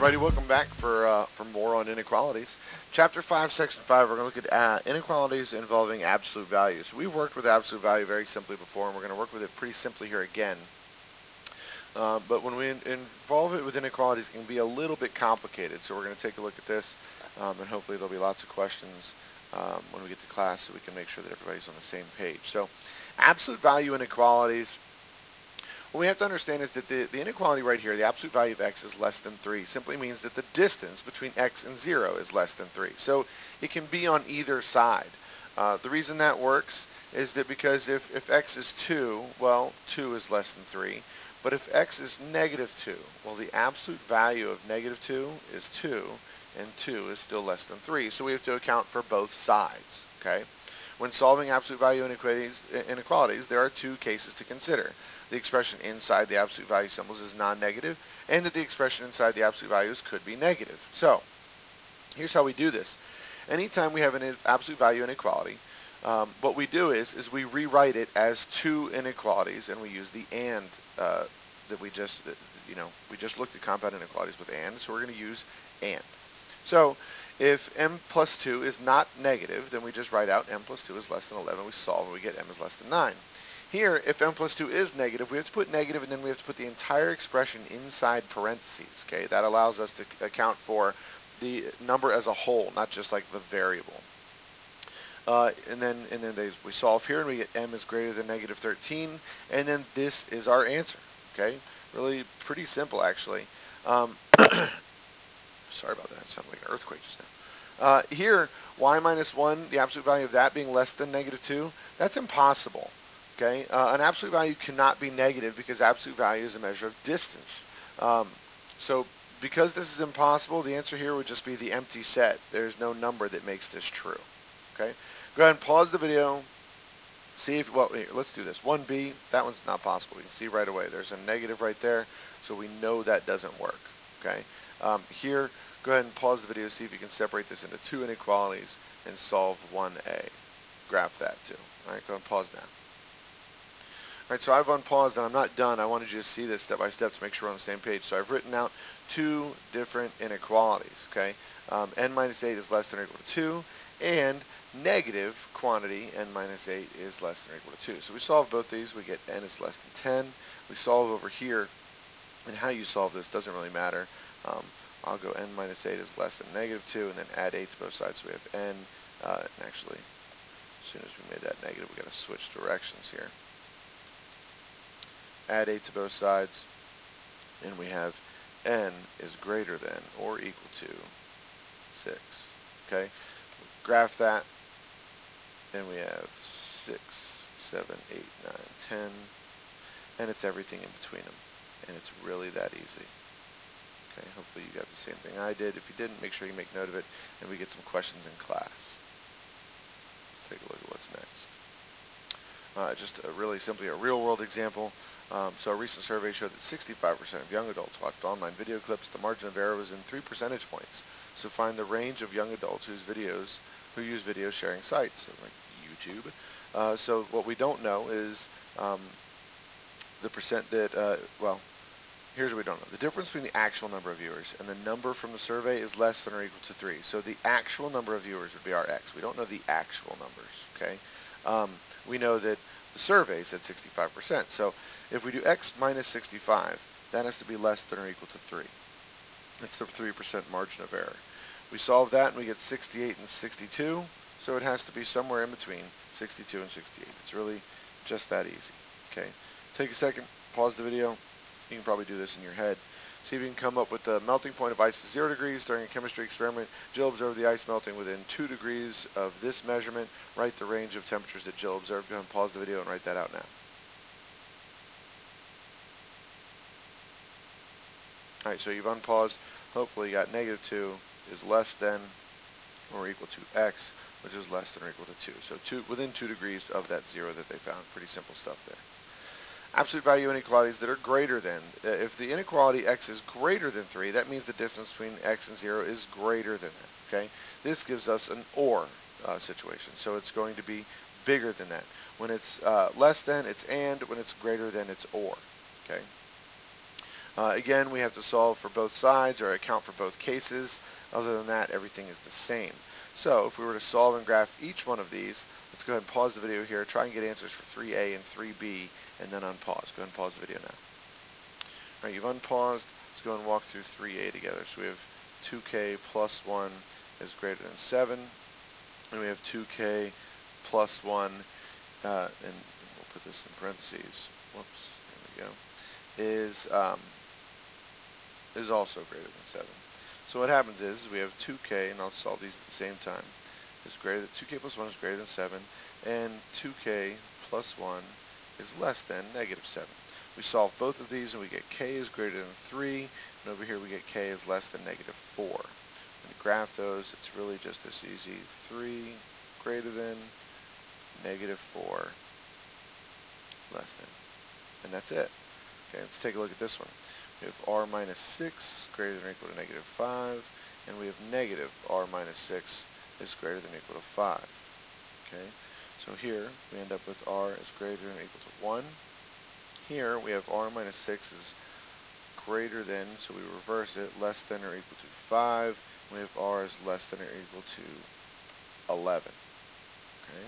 everybody, welcome back for more on inequalities. Chapter 5, Section 5, we're going to look at inequalities involving absolute values. We've worked with absolute value very simply before, and we're going to work with it pretty simply here again. But when we involve it with inequalities, it can be a little bit complicated. So we're going to take a look at this, and hopefully there'll be lots of questions when we get to class so we can make sure that everybody's on the same page. So absolute value inequalities. What we have to understand is that the inequality right here, the absolute value of x is less than 3, simply means that the distance between x and 0 is less than 3. So it can be on either side. The reason that works is that because if x is 2, well, 2 is less than 3. But if x is negative 2, well, the absolute value of negative 2 is 2, and 2 is still less than 3. So we have to account for both sides, okay? When solving absolute value inequalities, there are two cases to consider. The expression inside the absolute value symbols is non-negative, and that the expression inside the absolute values could be negative. So, here's how we do this. Anytime we have an absolute value inequality, what we do is we rewrite it as two inequalities, and we use the and that we just looked at compound inequalities with and, so we're going to use and. So, if m plus 2 is not negative, then we just write out m plus 2 is less than 11. We solve and we get m is less than 9. Here, if m plus 2 is negative, we have to put negative and then we have to put the entire expression inside parentheses. Okay, that allows us to account for the number as a whole, not just like the variable. And then we solve here and we get m is greater than negative 13, and then this is our answer. Okay, really pretty simple actually. Sorry about that, it sounded like an earthquake just now. Here, y minus 1, the absolute value of that being less than negative 2, that's impossible. Okay, an absolute value cannot be negative because absolute value is a measure of distance. So because this is impossible, the answer here would just be the empty set. There's no number that makes this true. Okay, go ahead and pause the video. See if, well, here, let's do this. 1b, that one's not possible. You can see right away. There's a negative right there, so we know that doesn't work. Okay, here, go ahead and pause the video, see if you can separate this into two inequalities and solve 1a. Graph that too. All right, go ahead and pause now. All right, so I've unpaused and I'm not done. I wanted you to see this step by step to make sure we're on the same page. So I've written out two different inequalities, okay? n minus 8 is less than or equal to 2, and negative quantity n minus 8 is less than or equal to 2. So we solve both these, we get n is less than 10. We solve over here, and how you solve this doesn't really matter. I'll go n minus 8 is less than negative 2, and then add 8 to both sides, so we have n, and actually, as soon as we made that negative, we got to switch directions here. Add 8 to both sides, and we have n is greater than or equal to 6. Okay, graph that, and we have 6, 7, 8, 9, 10, and it's everything in between them, and it's really that easy. Okay, hopefully you got the same thing I did. If you didn't, make sure you make note of it, and we get some questions in class. Let's take a look at what's next. Just really simply a real-world example. So a recent survey showed that 65% of young adults watched online video clips. The margin of error was in 3 percentage points. So find the range of young adults who use video sharing sites, so like YouTube. So what we don't know is the percent that, well, here's what we don't know. The difference between the actual number of viewers and the number from the survey is less than or equal to 3. So the actual number of viewers would be our x. We don't know the actual numbers, okay? We know that the survey said 65%. So if we do x minus 65, that has to be less than or equal to 3. That's the 3% margin of error. We solve that and we get 68 and 62. So it has to be somewhere in between 62 and 68. It's really just that easy. Okay. Take a second, pause the video. You can probably do this in your head. See if you can come up with the melting point of ice is 0 degrees during a chemistry experiment. Jill observed the ice melting within 2 degrees of this measurement. Write the range of temperatures that Jill observed. Go ahead and pause the video and write that out now. Alright, so you've unpaused. Hopefully you got negative 2 is less than or equal to x, which is less than or equal to 2. So within 2 degrees of that 0 that they found. Pretty simple stuff there. Absolute value inequalities that are greater than. If the inequality x is greater than 3, that means the distance between x and 0 is greater than that. Okay, this gives us an or situation, so it's going to be bigger than that. When it's less than, it's and. When it's greater than, it's or. Okay. Again, we have to solve for both sides or account for both cases. Other than that, everything is the same. So if we were to solve and graph each one of these, let's go ahead and pause the video here, try and get answers for 3A and 3B, and then unpause. Go ahead and pause the video now. All right, you've unpaused. Let's go and walk through 3A together. So we have 2K plus 1 is greater than 7, and we have 2K plus 1, and we'll put this in parentheses. Whoops, there we go. Is also greater than 7. So what happens is we have 2K, and I'll solve these at the same time, is greater than 2K plus 1 is greater than 7, and 2K plus 1 is less than negative 7. We solve both of these and we get K is greater than 3, and over here we get K is less than negative 4. When you graph those, it's really just this easy. 3 greater than, negative 4 less than. And that's it. Okay, let's take a look at this one. We have r minus 6 greater than or equal to negative 5, and we have negative r minus 6 is greater than or equal to 5. Okay, so here we end up with r is greater than or equal to 1. Here we have r minus 6 is greater than, so we reverse it, less than or equal to 5. We have r is less than or equal to 11. Okay.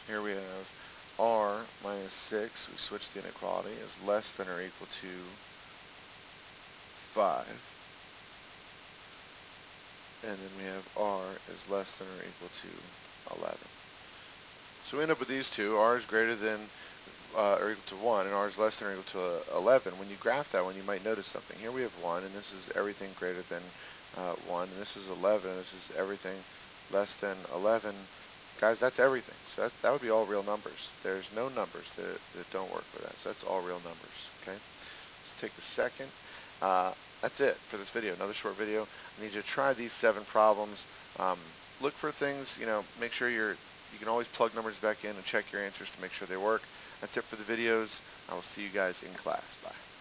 Here we have r minus 6, we switch the inequality, is less than or equal to 5. And then we have r is less than or equal to 11. So we end up with these two. R is greater than or equal to 1, and r is less than or equal to 11. When you graph that one, you might notice something. Here we have 1, and this is everything greater than 1, and this is 11, and this is everything less than 11. Guys, that's everything. So that would be all real numbers. There's no numbers that don't work with that. So that's all real numbers. Okay. Let's take a second. That's it for this video. Another short video. I need you to try these 7 problems. Look for things. Make sure you can always plug numbers back in and check your answers to make sure they work. That's it for the videos. I will see you guys in class. Bye.